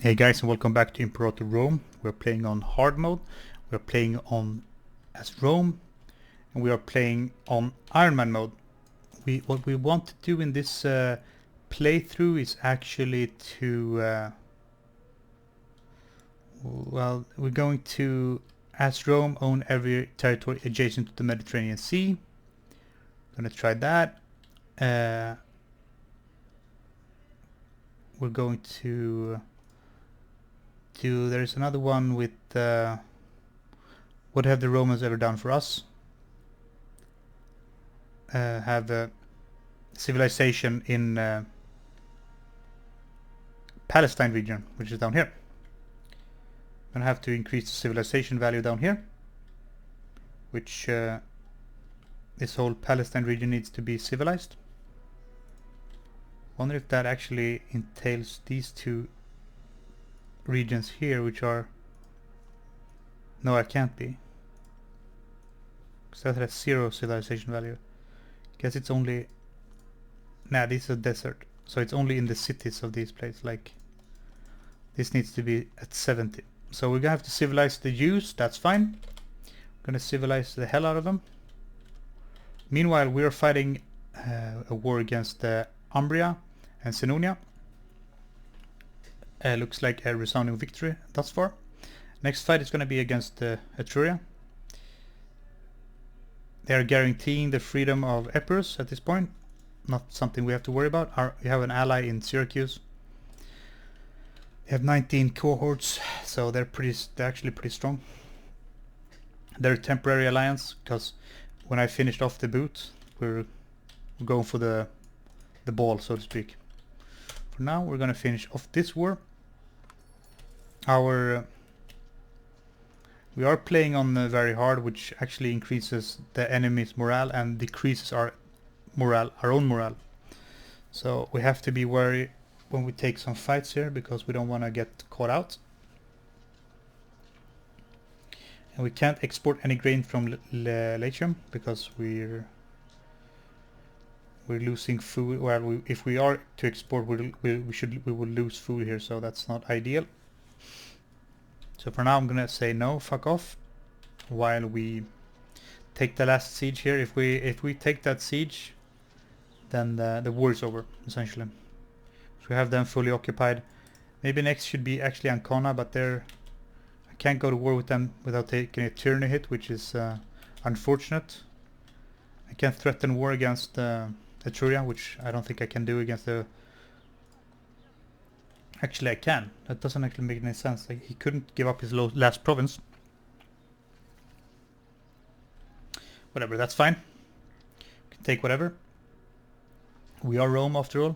Hey guys, and welcome back to Imperator Rome. We're playing on hard mode. We're playing on as Rome, and we are playing on Ironman mode. What we want to do in this playthrough is actually to we're going to, as Rome, own every territory adjacent to the Mediterranean Sea. Gonna try that. We're going to there's another one with what have the Romans ever done for us? Have a civilization in Palestine region, which is down here. I'm gonna have to increase the civilization value down here, which this whole Palestine region needs to be civilized. Wonder if that actually entails these two regions here, which are... No, it can't be, because that has 0 civilization value. Guess it's only... Nah, this is a desert, so it's only in the cities of these places. Like, this needs to be at 70. So we're gonna have to civilize the Jews. That's fine. We're gonna civilize the hell out of them. Meanwhile, we are fighting a war against Umbria and Senonia. Looks like a resounding victory thus far. Next fight is going to be against Etruria. They are guaranteeing the freedom of Epirus at this point. Not something we have to worry about. We have an ally in Syracuse. They have 19 cohorts, so they're actually pretty strong. They're a temporary alliance, because when I finished off the boot, we're going for the ball, so to speak. For now, we're going to finish off this war. We are playing on very hard, which actually increases the enemy's morale and decreases our own morale. So we have to be wary when we take some fights here, because we don't want to get caught out. And we can't export any grain from Latium, because we're losing food. Well, if we are to export, we will lose food here, so that's not ideal. So for now, I'm gonna say no, fuck off, while we take the last siege here. If we take that siege, then the war is over, essentially. So we have them fully occupied. Maybe next should be actually Ancona, but I can't go to war with them without taking a tyranny hit, which is unfortunate. I can't threaten war against Etruria, which I don't think I can do against the... Actually, I can. That doesn't actually make any sense. Like, he couldn't give up his last province. Whatever, that's fine. We can take whatever. We are Rome, after all.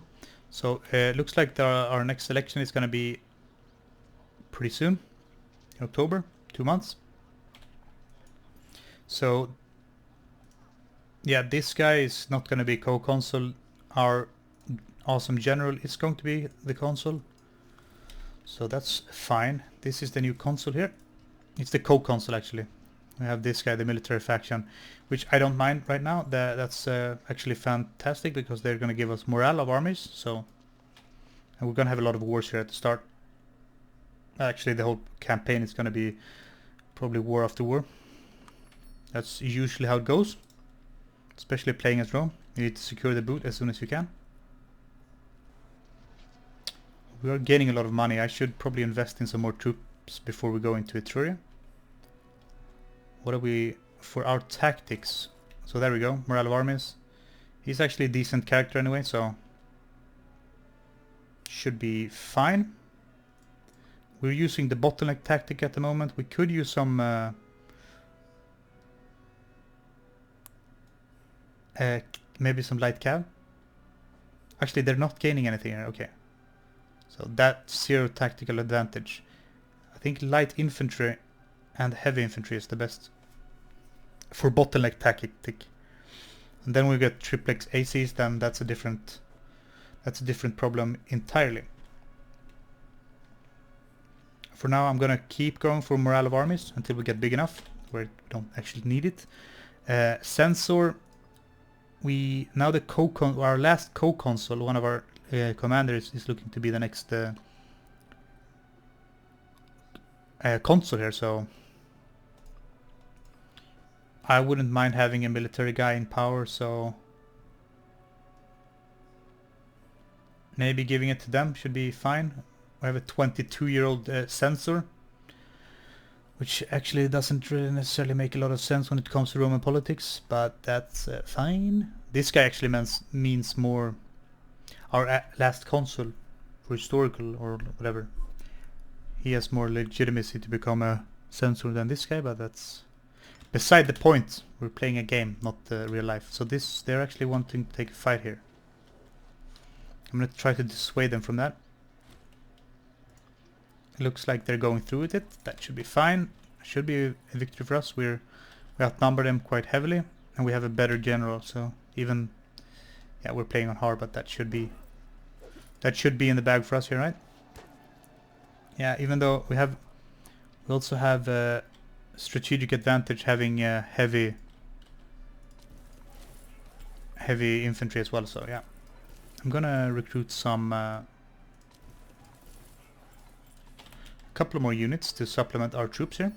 So, it looks like our next election is going to be pretty soon. In October. 2 months. So... yeah, this guy is not going to be co-consul. Our awesome general is going to be the consul. So that's fine. This is the new consul here. It's the co-consul, actually. We have this guy, the military faction, which I don't mind right now. That's actually fantastic, because they're going to give us morale of armies. So, and we're going to have a lot of wars here at the start. Actually, the whole campaign is going to be probably war after war. That's usually how it goes. Especially playing as Rome. You need to secure the boot as soon as you can. We are gaining a lot of money. I should probably invest in some more troops before we go into Etruria. What are we... for our tactics? So there we go. Morale of armies. He's actually a decent character anyway, so... should be fine. We're using the bottleneck tactic at the moment. We could use some... maybe some light cav. Actually, they're not gaining anything here. Okay. So that's 0 tactical advantage. I think light infantry and heavy infantry is the best for bottleneck tactic. And then we get triplex ACs, then that's a different problem entirely. For now, I'm gonna keep going for morale of armies until we get big enough where we don't actually need it. Censor. Now our last co-consul, one of our commanders, is looking to be the next consul here, so I wouldn't mind having a military guy in power, so maybe giving it to them should be fine. We have a 22-year-old censor, which actually doesn't really necessarily make a lot of sense when it comes to Roman politics, but that's fine. This guy actually means more our last consul, or historical, or whatever. He has more legitimacy to become a censor than this guy, but that's beside the point. We're playing a game, not real life. So they're actually wanting to take a fight here. I'm gonna try to dissuade them from that. It looks like they're going through with it. That should be fine. Should be a victory for us. We outnumber them quite heavily, and we have a better general. So even, yeah, we're playing on hard, but that should be in the bag for us here, right? Yeah, even though we also have a strategic advantage having heavy infantry as well. So yeah, I'm gonna recruit some. Couple more units to supplement our troops here.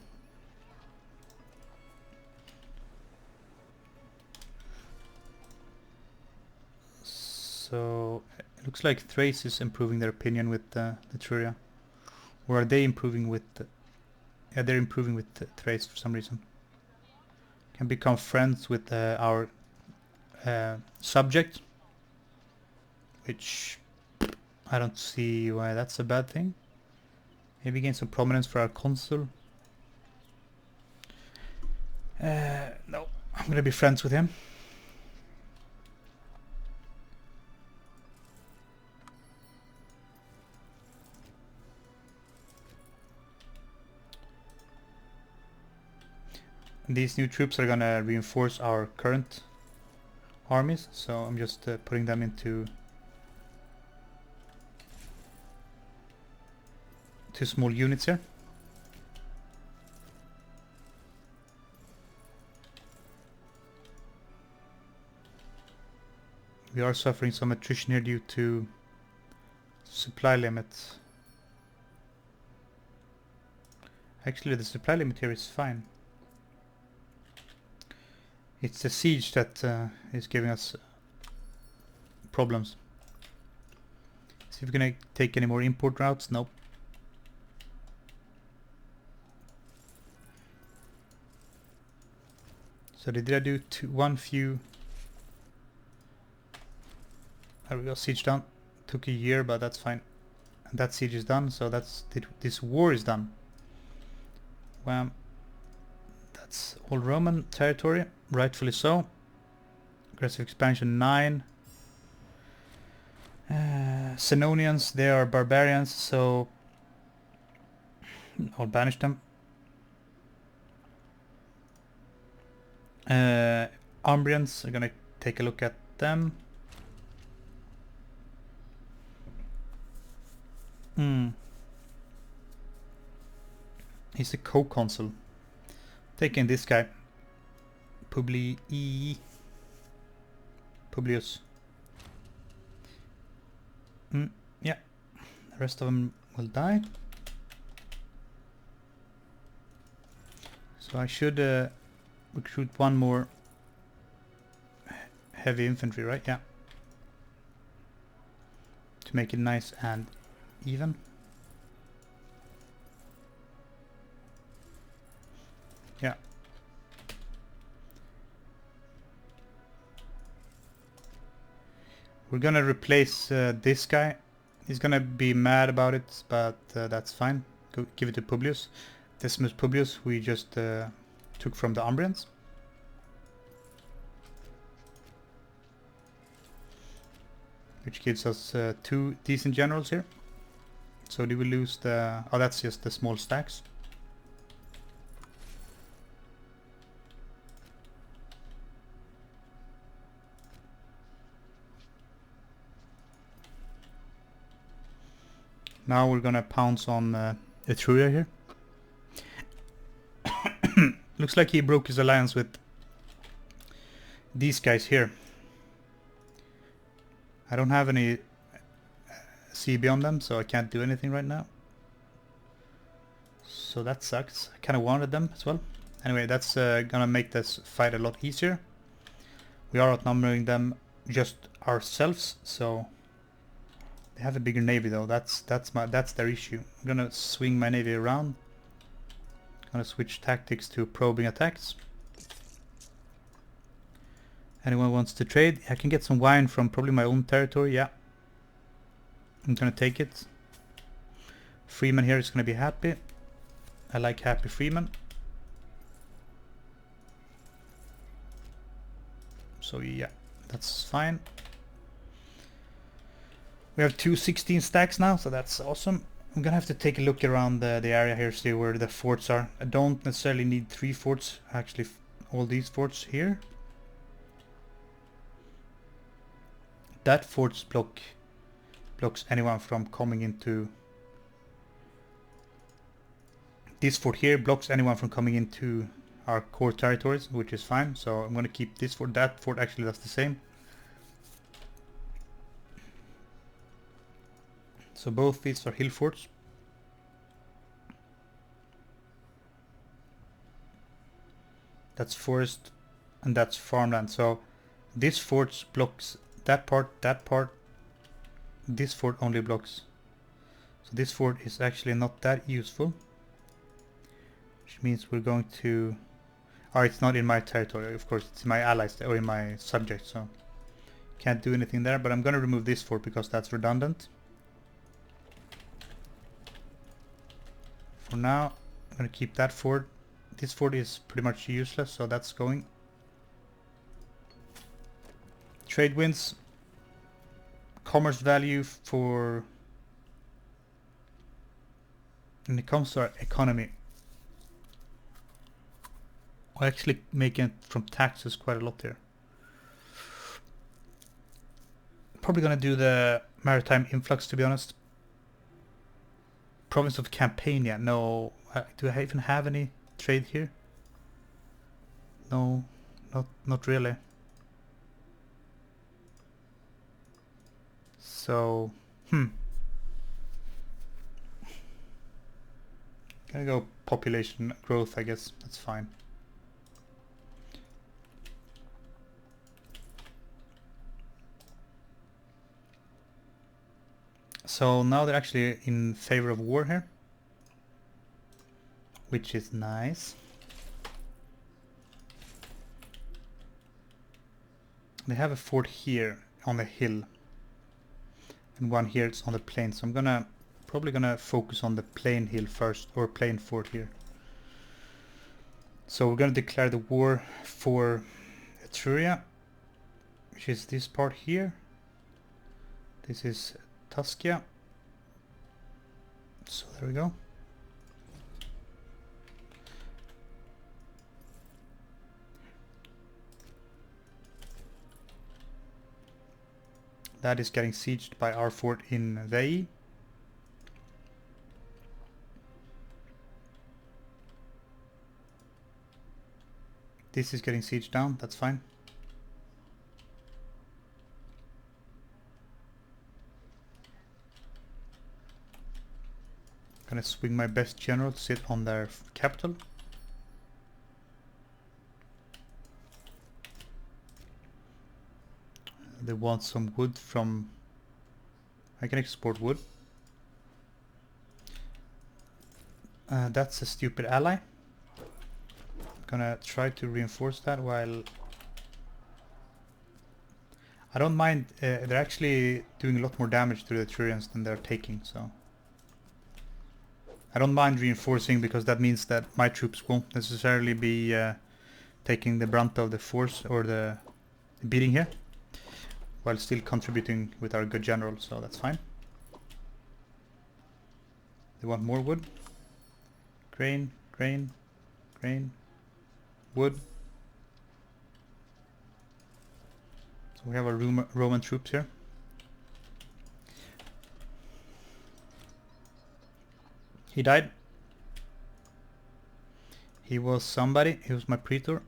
So it looks like Thrace is improving their opinion with the Etruria. Or are they improving with yeah, they're improving with Thrace for some reason. Can become friends with our subject, which I don't see why that's a bad thing. Maybe gain some prominence for our consul. No, I'm gonna be friends with him. And these new troops are gonna reinforce our current armies, so I'm just putting them into two small units here. We are suffering some attrition here due to supply limits. Actually, the supply limit here is fine. It's the siege that is giving us problems. See if we're gonna take any more import routes. Nope. So did I do one few? There we go, siege done. Took a year, but that's fine. And that siege is done, so this war is done. Wham. That's all Roman territory, rightfully so. Aggressive expansion 9. Senonians, they are barbarians, so I'll banish them. Umbrians, are gonna take a look at them. He's a co-consul. Taking this guy. Publius. Yeah. The rest of them will die. So I should recruit one more heavy infantry, right? Yeah. To make it nice and even. Yeah. We're gonna replace this guy. He's gonna be mad about it, but that's fine. Give it to Publius. Decimus Publius we just took from the Umbrians. Which gives us 2 decent generals here. So do we lose the... Oh, that's just the small stacks. Now we're gonna pounce on Etruria here. Looks like he broke his alliance with these guys here. I don't have any CB on them, so I can't do anything right now. So that sucks. I kind of wanted them as well. Anyway, that's gonna make this fight a lot easier. We are outnumbering them just ourselves, so they have a bigger navy though. That's their issue. I'm gonna swing my navy around. Gonna switch tactics to probing attacks. Anyone wants to trade? I can get some wine from probably my own territory. Yeah, I'm gonna take it. Freeman here is gonna be happy. I like happy Freeman. So yeah, that's fine. We have two 16 stacks now, so that's awesome. I'm gonna have to take a look around the area here, see where the forts are. I don't necessarily need 3 forts, actually all these forts here. That fort's blocks anyone from coming into... This fort here blocks anyone from coming into our core territories, which is fine. So I'm gonna keep this fort. That fort actually does the same. So both these are hill forts. That's forest and that's farmland. So this fort blocks that part. This fort only blocks. So this fort is actually not that useful. Which means we're going to... Oh, it's not in my territory, of course. It's in my allies or in my subjects, so can't do anything there. But I'm gonna remove this fort because that's redundant. For now, I'm gonna keep that fort. This fort is pretty much useless, so that's going. Trade winds. Commerce value for... When it comes to our economy, we're actually making it from taxes quite a lot here. Probably gonna do the maritime influx, to be honest. Province of Campania. No, do I even have any trade here? No, not really. So, gonna go population growth, I guess. That's fine. So now they're actually in favor of war here, which is nice. They have a fort here on the hill and one here it's on the plain, so I'm probably gonna focus on the plain hill first, or plain fort here. So we're gonna declare the war for Etruria, which is this part here. This is Tuscia. So there we go. That is getting sieged by our fort in Veii. This is getting sieged down, that's fine. Gonna swing my best general to sit on their capital. They want some wood from... I can export wood. That's a stupid ally. Gonna try to reinforce that while... I don't mind, they're actually doing a lot more damage to the Etrurians than they're taking, so... I don't mind reinforcing because that means that my troops won't necessarily be taking the brunt of the force or the beating here, while still contributing with our good general, so that's fine. They want more wood. Grain, grain, grain, wood. So we have our Roman troops here. He died. He was somebody. He was my praetor.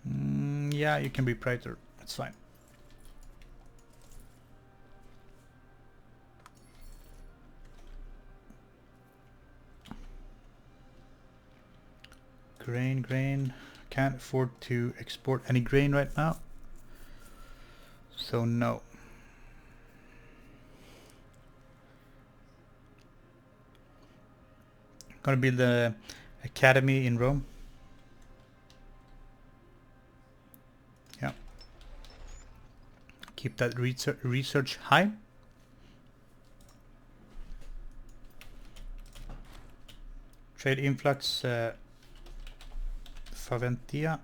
Yeah, you can be praetor. That's fine. Grain. Can't afford to export any grain right now. So no. Gonna build the academy in Rome. Yeah. Keep that research high. Trade influx Faventia.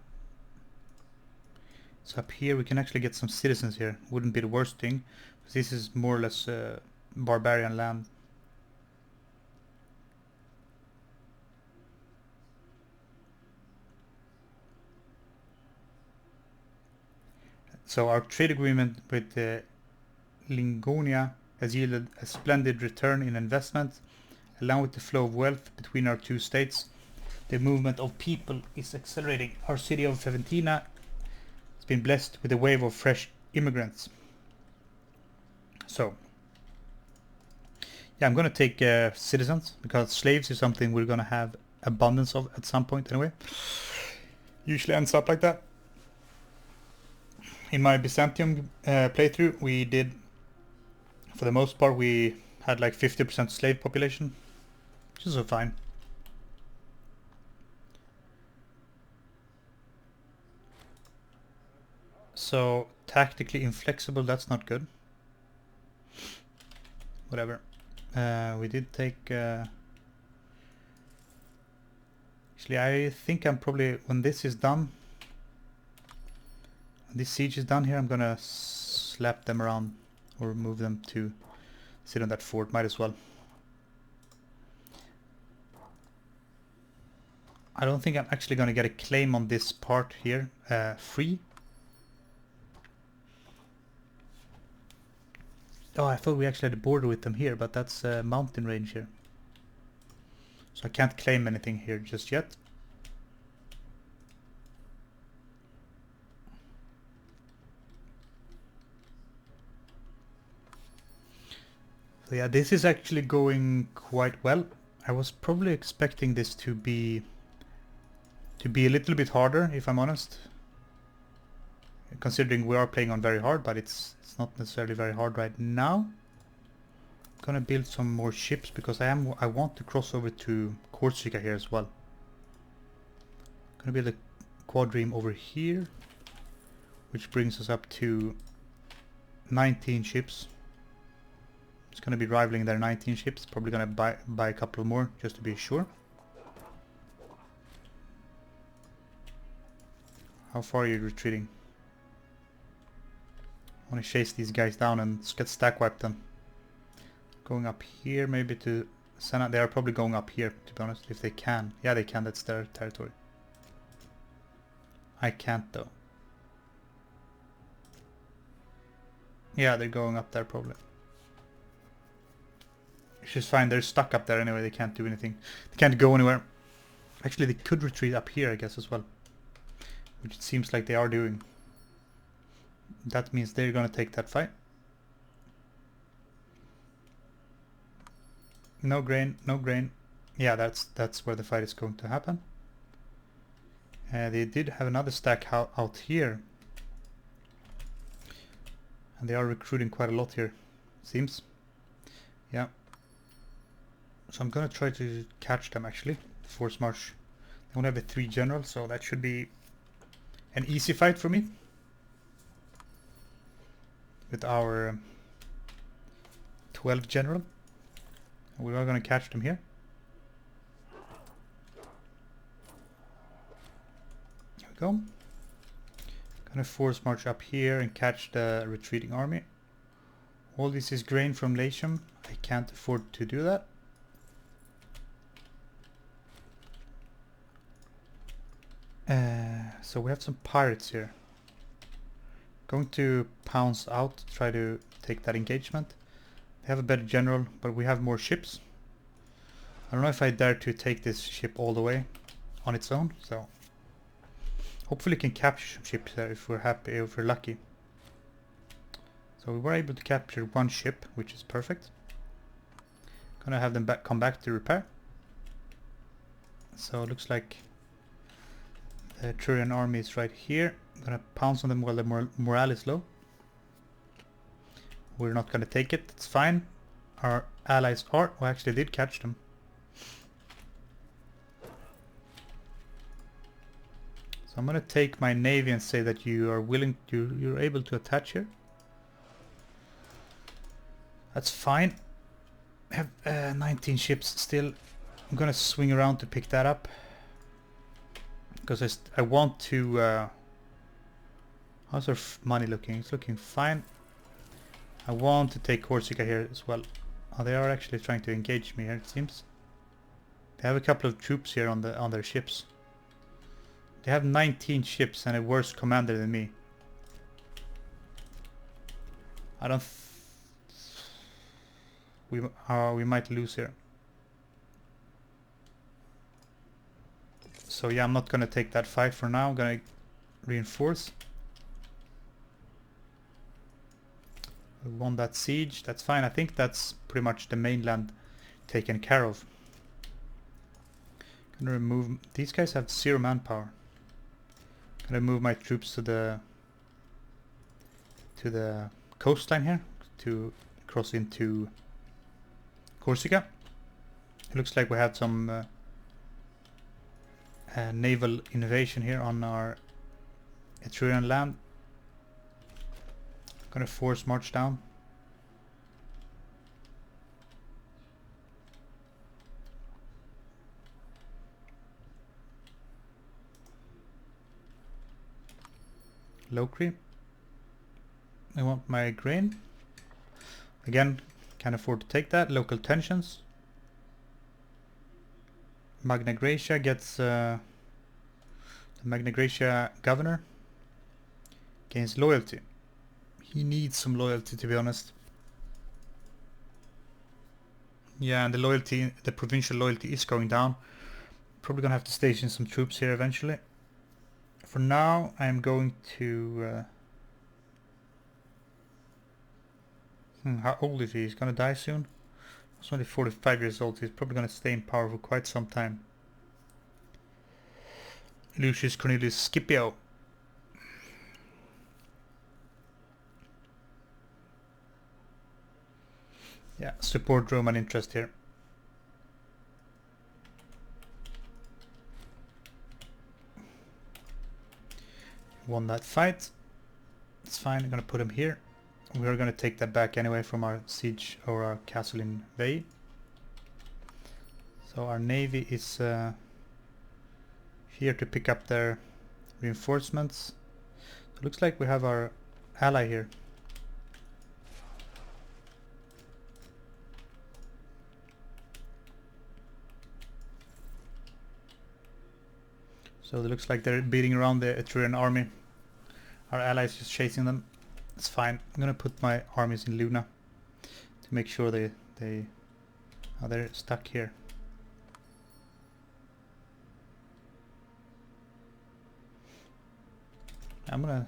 So up here we can actually get some citizens here. Wouldn't be the worst thing, because this is more or less barbarian land. So our trade agreement with Lingonia has yielded a splendid return in investment, along with the flow of wealth between our two states. The movement of people is accelerating. Our city of Faventina has been blessed with a wave of fresh immigrants. So, yeah, I'm gonna take citizens, because slaves is something we're gonna have abundance of at some point anyway. Usually ends up like that. In my Byzantium playthrough, we did, for the most part, we had like 50% slave population, which is fine. So tactically inflexible, that's not good. Whatever. We did take... actually, I think I'm probably, when this is done, when this siege is done here, I'm gonna slap them around or move them to sit on that fort. Might as well. I don't think I'm actually gonna get a claim on this part here free. Oh, I thought we actually had a border with them here, but that's a mountain range here. So I can't claim anything here just yet. So yeah, this is actually going quite well. I was probably expecting this to be a little bit harder, if I'm honest. Considering we are playing on very hard, but it's not necessarily very hard right now. I'm gonna build some more ships, because I want to cross over to Corsica here as well. I'm gonna build a quadrime over here, which brings us up to 19 ships. It's gonna be rivaling their 19 ships. Probably gonna buy a couple more just to be sure. How far are you retreating? I want to chase these guys down and get stack wipe them. Going up here maybe to Senna. They are probably going up here, to be honest, if they can. Yeah, they can. That's their territory. I can't though. Yeah, they're going up there probably. Which is fine. They're stuck up there anyway. They can't do anything. They can't go anywhere. Actually, they could retreat up here, I guess, as well. Which it seems like they are doing. That means they're gonna take that fight. No grain, no grain. Yeah, that's where the fight is going to happen. They did have another stack out here. And they are recruiting quite a lot here, seems. Yeah. So I'm gonna try to catch them actually. Force march. They only have a 3 general, so that should be an easy fight for me. With our 12 general. We are gonna catch them here. There we go. Gonna force march up here and catch the retreating army. All this is grain from Latium. I can't afford to do that. So we have some pirates here. Going to pounce out, try to take that engagement. They have a better general, but we have more ships. I don't know if I dare to take this ship all the way on its own, so hopefully can capture some ships there if we're happy, if we're lucky. So we were able to capture 1 ship, which is perfect. Gonna have them come back to repair. So it looks like The Etrurian army is right here. I'm gonna pounce on them while the morale is low. We're not gonna take it, it's fine. Our allies are, we actually did catch them. So I'm gonna take my navy and say that you are willing to, you're able to attach here. That's fine. I have 19 ships still. I'm gonna swing around to pick that up. Because I want to... how's our money looking? It's looking fine. I want to take Corsica here as well. Oh, they are actually trying to engage me here, it seems. They have a couple of troops here on their ships. They have 19 ships and a worse commander than me. I don't... we might lose here. So yeah, I'm not gonna take that fight for now. I'm gonna reinforce. We won that siege. That's fine. I think that's pretty much the mainland taken care of. Gonna remove... these guys have 0 manpower. Gonna move my troops to the coastline here to cross into Corsica. It looks like we have some naval invasion here on our Etrurian land. Gonna force march down. Locri. I want my grain. Again, can't afford to take that. Local tensions. Magna Graecia gets the Magna Graecia governor gains loyalty. He needs some loyalty, to be honest. Yeah, and the loyalty, the provincial loyalty is going down. Probably gonna have to station some troops here eventually. For now, I'm going to... how old is he? He's gonna die soon? He's only 45 years old. He's probably gonna stay in power for quite some time. Lucius Cornelius Scipio. Yeah, support Roman interest here. Won that fight. It's fine, I'm gonna put him here. We're gonna take that back anyway from our siege or our castle in Veii. So our navy is here to pick up their reinforcements. It looks like we have our ally here. So it looks like they're beating around the Etrurian army. Our ally is just chasing them. It's fine. I'm gonna put my armies in Luna to make sure they're stuck here. I'm gonna...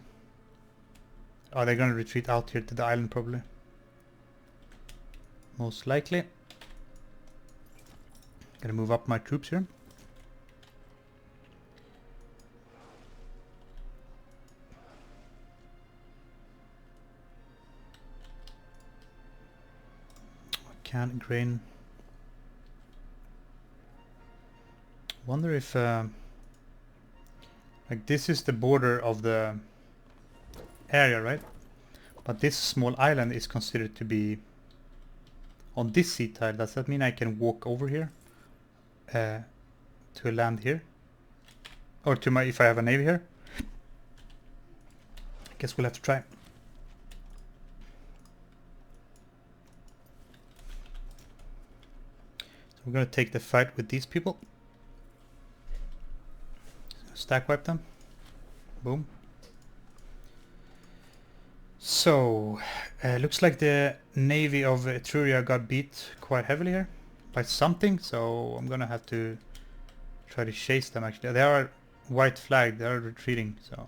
oh, they're gonna retreat out here to the island probably. Most likely. Gonna move up my troops here. Can grain. Wonder if like this is the border of the area, right? But this small island is considered to be on this sea tile. Does that mean I can walk over here to a land here, or to my, if I have a navy here? I guess we'll have to try. We're gonna take the fight with these people. Stack wipe them. Boom. So, looks like the navy of Etruria got beat quite heavily here by something, so I'm gonna have to try to chase them actually. They are white flagged, they are retreating, so I'm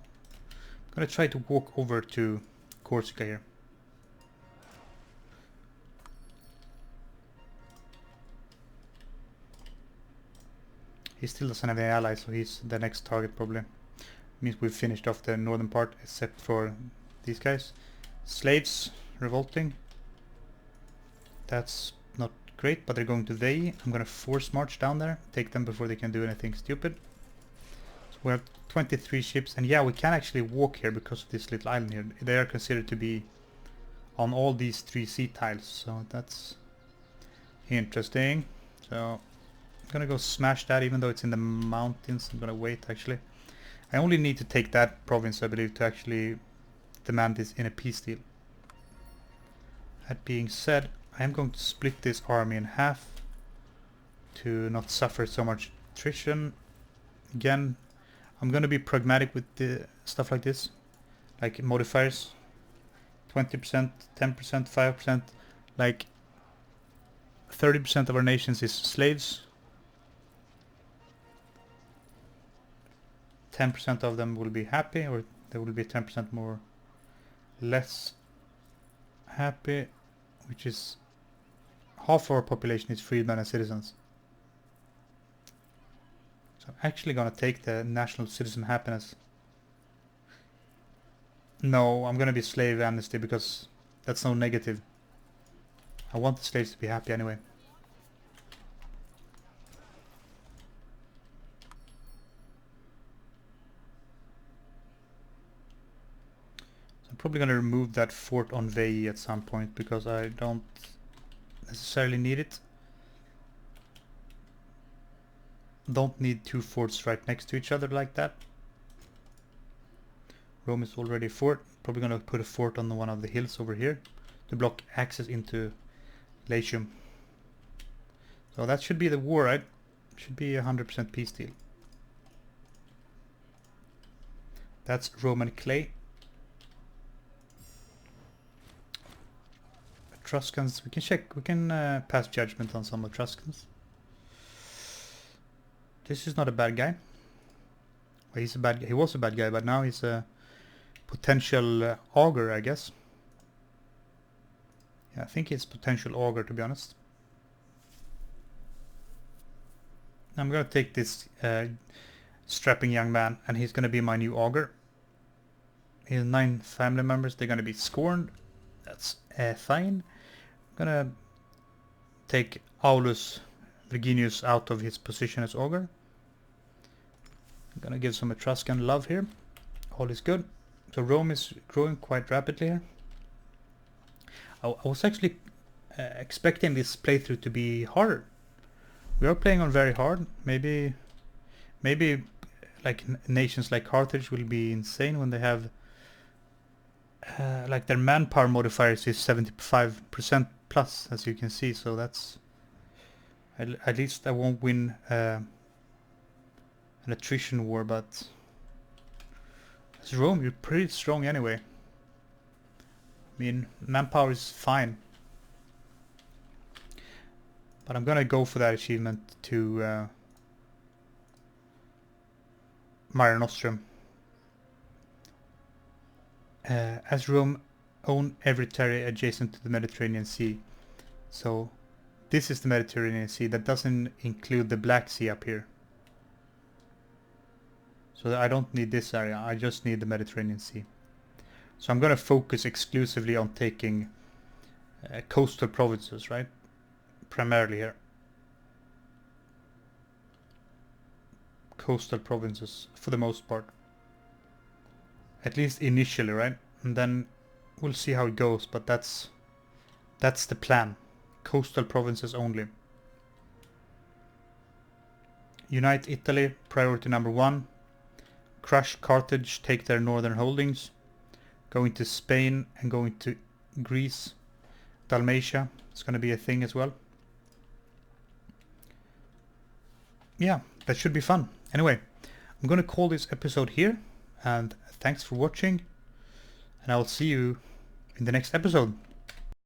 gonna try to walk over to Corsica here. He still doesn't have any allies, so he's the next target probably. Means we've finished off the northern part except for these guys. Slaves revolting. That's not great, but they're going to Veii. I'm gonna force march down there, take them before they can do anything stupid. So we have 23 ships, and yeah, we can actually walk here because of this little island here. They are considered to be on all these 3 sea tiles, so that's interesting. So I'm gonna go smash that, even though it's in the mountains. I'm gonna wait actually. I only need to take that province, I believe, to actually demand this in a peace deal. That being said, I am going to split this army in half to not suffer so much attrition. Again, I'm going to be pragmatic with the stuff like this, like modifiers. 20%, 10%, 5%, like 30% of our nations is slaves. 10% of them will be happy, or there will be 10% more less happy, which is half our population is freedmen and citizens. So I'm actually gonna take the national citizen happiness. No, I'm gonna be slave amnesty because that's no negative. I want the slaves to be happy anyway. So I'm probably gonna remove that fort on Veii at some point because I don't necessarily need it. Don't need 2 forts right next to each other like that. Rome is already a fort. Probably gonna put a fort on one of the hills over here to block access into Latium. So that should be the war, right? Should be 100% peace deal. That's Roman clay. Etruscans, we can check, we can pass judgment on some Etruscans. This is not a bad guy. Well, he's a bad guy. He was a bad guy, but now he's a potential augur, I guess. Yeah, I think it's potential augur, to be honest. I'm gonna take this strapping young man, and he's gonna be my new augur. He has 9 family members. They're gonna be scorned. That's fine. I'm gonna take Aulus Virginius out of his position as augur. I'm gonna give some Etruscan love here. All is good. So Rome is growing quite rapidly here. I was actually expecting this playthrough to be harder. We are playing on very hard. Maybe like nations like Carthage will be insane when they have like their manpower modifiers is 75% plus, as you can see. So that's at least I won't win an attrition war, but as Rome, you're pretty strong anyway. I mean, manpower is fine. But I'm gonna go for that achievement to Mare Nostrum. As Rome own every territory adjacent to the Mediterranean Sea. So this is the Mediterranean Sea. That doesn't include the Black Sea up here. So I don't need this area. I just need the Mediterranean Sea. So I'm gonna focus exclusively on taking coastal provinces, right? Primarily here. Coastal provinces for the most part. At least initially, right? And then we'll see how it goes, but that's the plan. Coastal provinces only. Unite Italy, priority number 1. Crush Carthage, take their northern holdings. Going to Spain and going to Greece. Dalmatia, it's going to be a thing as well. Yeah, that should be fun. Anyway, I'm going to call this episode here, and thanks for watching, and I will see you in the next episode.